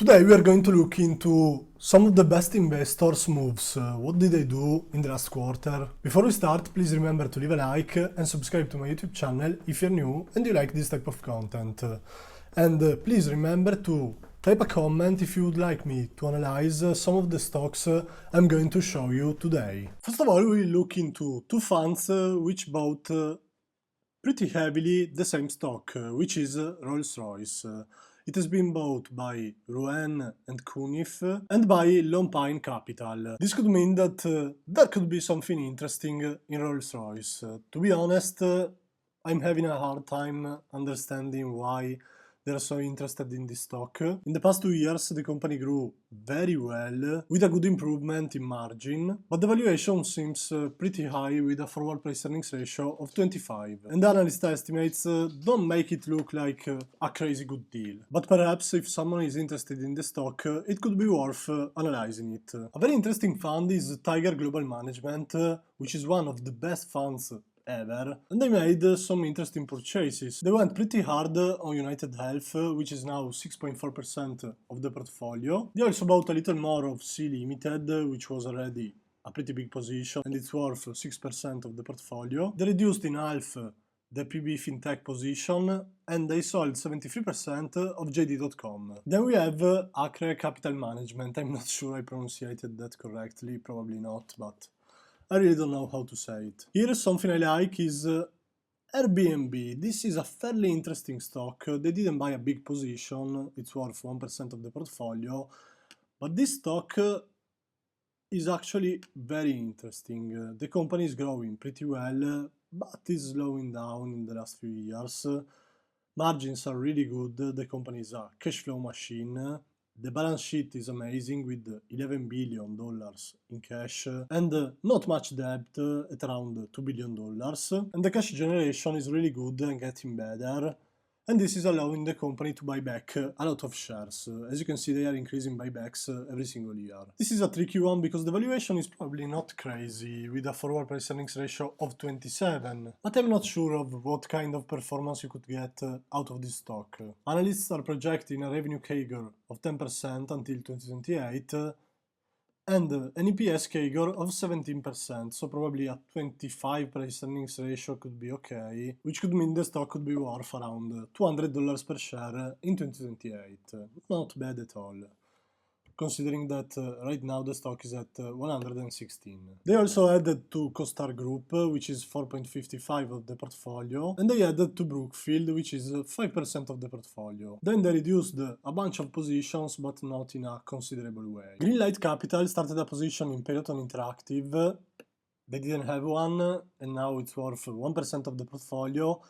Today we are going to look into some of the best investors' moves. What did they do in the last quarter? Before we start, please remember to leave a like and subscribe to my YouTube channel if you're new and you like this type of content. Please remember to type a comment if you would like me to analyze some of the stocks I'm going to show you today. First of all, we'll look into two funds which bought pretty heavily the same stock, which is Rolls-Royce. It has been bought by Ruan and Cunif and by Lone Pine Capital. This could mean that there could be something interesting in Rolls-Royce. To be honest, I'm having a hard time understanding why they're so interested in this stock. In the past 2 years, the company grew very well, with a good improvement in margin, but the valuation seems pretty high with a forward price earnings ratio of 25. And analyst estimates don't make it look like a crazy good deal. But perhaps if someone is interested in the stock, it could be worth analyzing it. A very interesting fund is Tiger Global Management, which is one of the best funds ever, and they made some interesting purchases. They went pretty hard on United Health, which is now 6.4% of the portfolio. They also bought a little more of Sea Limited, which was already a pretty big position, and it's worth 6% of the portfolio. They reduced in half the PB FinTech position, and they sold 73% of JD.com. Then we have Ackman Capital Management. I'm not sure I pronunciated that correctly, probably not, but I really don't know how to say it. Here something I like is Airbnb. This is a fairly interesting stock. They didn't buy a big position, it's worth 1% of the portfolio, but this stock is actually very interesting. The company is growing pretty well, but is slowing down in the last few years. Margins are really good, the company is a cash flow machine. The balance sheet is amazing with $11 billion in cash and not much debt at around $2 billion. And the cash generation is really good and getting better. And this is allowing the company to buy back a lot of shares. As you can see, they are increasing buybacks every single year. This is a tricky one because the valuation is probably not crazy, with a forward price earnings ratio of 27. But I'm not sure of what kind of performance you could get out of this stock. Analysts are projecting a revenue CAGR of 10% until 2028. And an EPS CAGR of 17%, so probably a 25 price earnings ratio could be okay, which could mean the stock could be worth around $200 per share in 2028. Not bad at all, considering that right now the stock is at 116. They also added to CoStar Group, which is 4.55 of the portfolio, and they added to Brookfield, which is 5% of the portfolio. Then they reduced a bunch of positions, but not in a considerable way. Greenlight Capital started a position in Peloton Interactive. They didn't have one, and now it's worth 1% of the portfolio.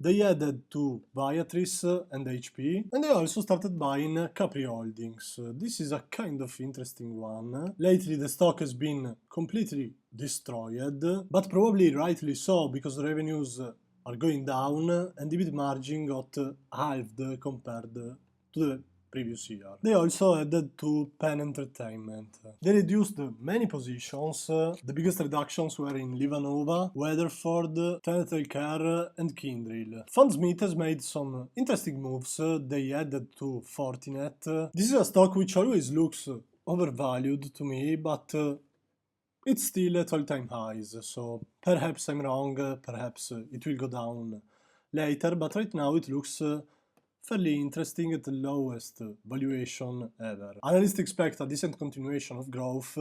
They added to Viatris and HP, and they also started buying Capri Holdings. This is a kind of interesting one. Lately the stock has been completely destroyed, but probably rightly so, because revenues are going down and EBIT margin got halved compared to the previous year. They also added to Penn Entertainment. They reduced many positions. The biggest reductions were in Livanova, Weatherford, Tenet Healthcare and Kindrill. Fundsmith has made some interesting moves. They added to Fortinet. This is a stock which always looks overvalued to me, but it's still at all-time highs, so perhaps I'm wrong, perhaps it will go down later, but right now it looks fairly interesting at the lowest valuation ever. Analysts expect a decent continuation of growth,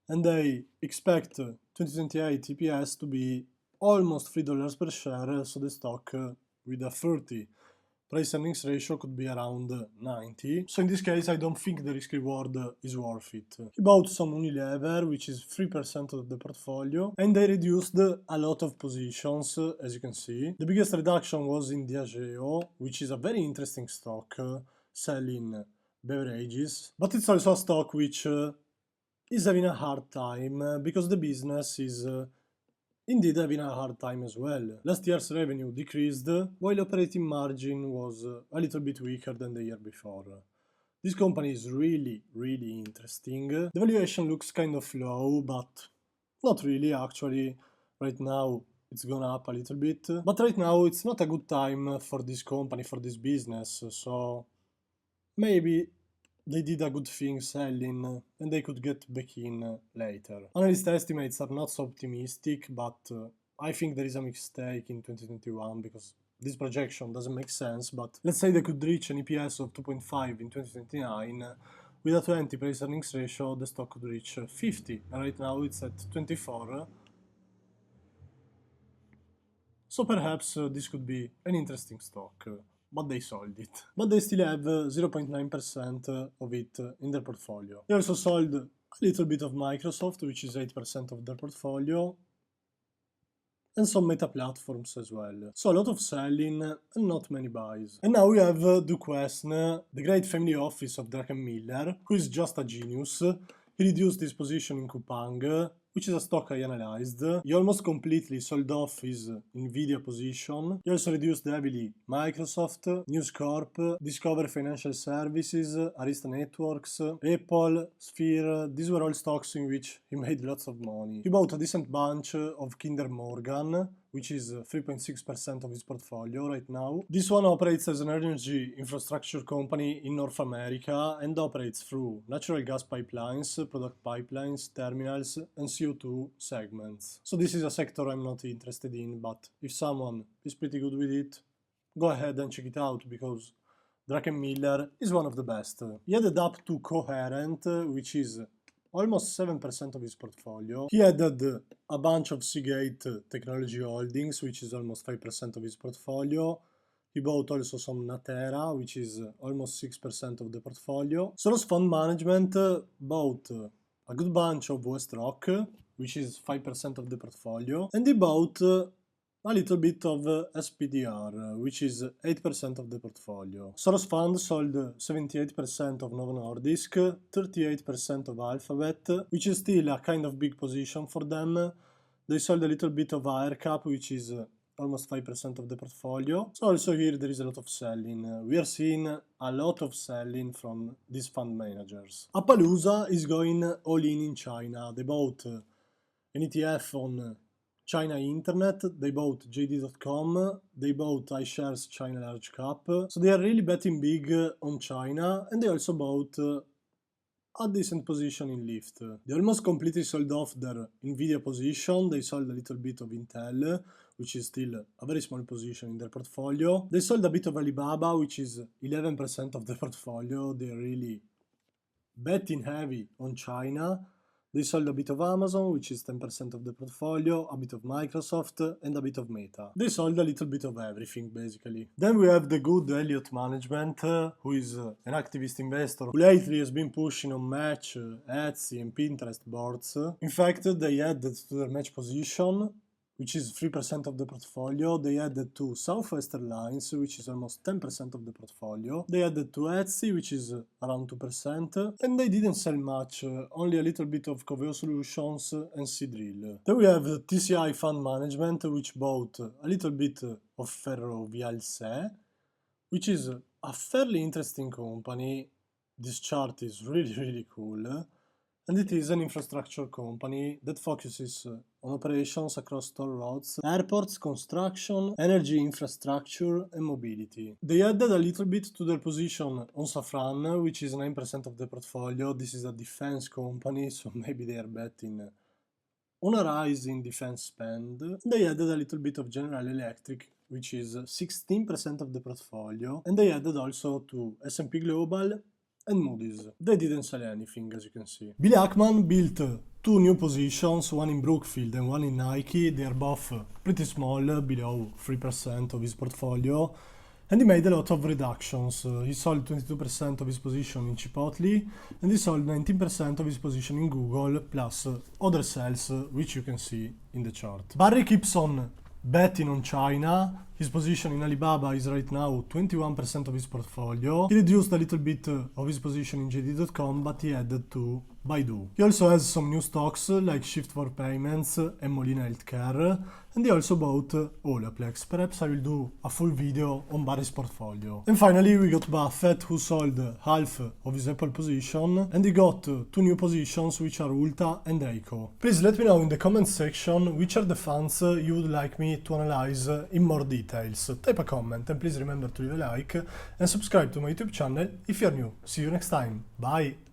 and they expect 2028 EPS to be almost $3 per share, so the stock with a 30 price earnings ratio could be around 90. So in this case, I don't think the risk reward is worth it. He bought some Unilever, which is 3% of the portfolio, and they reduced a lot of positions, as you can see. The biggest reduction was in Diageo, which is a very interesting stock, selling beverages, but it's also a stock which is having a hard time because the business is indeed having a hard time as well. Last year's revenue decreased, while operating margin was a little bit weaker than the year before. This company is really interesting. The valuation looks kind of low, but not really actually. Right now it's gone up a little bit, but right now it's not a good time for this company, for this business, so maybe they did a good thing selling and they could get back in later. Analyst estimates are not so optimistic, but I think there is a mistake in 2021 because this projection doesn't make sense, but let's say they could reach an EPS of 2.5 in 2029. With a 20 price earnings ratio, the stock could reach 50, and right now it's at 24. So perhaps this could be an interesting stock, but they sold it. But they still have 0.9% of it in their portfolio. They also sold a little bit of Microsoft, which is 8% of their portfolio, and some meta platforms as well. So a lot of selling and not many buys. And now we have Duquesne, the great family office of Druckenmiller, who is just a genius. He reduced his position in Coupang, which is a stock I analyzed. He almost completely sold off his Nvidia position. He also reduced heavily Microsoft, News Corp, Discover Financial Services, Arista Networks, Apple, Sphere. These were all stocks in which he made lots of money. He bought a decent bunch of Kinder Morgan, which is 3.6% of his portfolio right now. This one operates as an energy infrastructure company in North America and operates through natural gas pipelines, product pipelines, terminals, and CO2 segments. So this is a sector I'm not interested in, but if someone is pretty good with it, go ahead and check it out because Druckenmiller is one of the best. He added up to Coherent, which is almost 7% of his portfolio. He added a bunch of Seagate Technology Holdings, which is almost 5% of his portfolio. He bought also some Natera, which is almost 6% of the portfolio. Soros Fund Management bought a good bunch of WestRock, which is 5% of the portfolio. And he bought a little bit of SPDR, which is 8% of the portfolio. Soros Fund sold 78% of Novo Nordisk, 38% of Alphabet, which is still a kind of big position for them. They sold a little bit of AirCap, which is almost 5% of the portfolio. So also here there is a lot of selling. We are seeing a lot of selling from these fund managers. Appaloosa is going all in China. They bought an ETF on China Internet, they bought JD.com, they bought iShares China Large Cap. So they are really betting big on China, and they also bought a decent position in Lyft. They almost completely sold off their Nvidia position. They sold a little bit of Intel, which is still a very small position in their portfolio. They sold a bit of Alibaba, which is 11% of the portfolio. They are really betting heavy on China. They sold a bit of Amazon, which is 10% of the portfolio, a bit of Microsoft, and a bit of Meta. They sold a little bit of everything, basically. Then we have the good Elliott Management, who is an activist investor who lately has been pushing on Match, Etsy, and Pinterest boards. In fact, they added to their Match position, which is 3% of the portfolio. They added to Southwest Airlines, which is almost 10% of the portfolio. They added to Etsy, which is around 2%. And they didn't sell much, only a little bit of Coveo Solutions and Seadrill. Then we have TCI Fund Management, which bought a little bit of Ferrovial, which is a fairly interesting company. This chart is really cool. And it is an infrastructure company that focuses on operations across toll roads, airports, construction, energy infrastructure, and mobility. They added a little bit to their position on Safran, which is 9% of the portfolio. This is a defense company, so maybe they are betting on a rise in defense spend. They added a little bit of General Electric, which is 16% of the portfolio. And they added also to S&P Global and Moody's. They didn't sell anything, as you can see. Billy Ackman built two new positions, one in Brookfield and one in Nike. They are both pretty small, below 3% of his portfolio, and he made a lot of reductions. He sold 22% of his position in Chipotle, and he sold 19% of his position in Google, plus other sales, which you can see in the chart. Burry keeps on betting on China. His position in Alibaba is right now 21% of his portfolio. He reduced a little bit of his position in JD.com, but he added to Baidu. He also has some new stocks like Shift4 Payments and Molina Healthcare, and he also bought Olaplex. Perhaps I will do a full video on Barry's portfolio. And finally we got Buffett, who sold half of his Apple position, and he got two new positions, which are Ulta and Eiko. Please let me know in the comments section which are the funds you would like me to analyze in more detail. details. Type a comment and please remember to leave a like and subscribe to my YouTube channel if you're new. See you next time. Bye!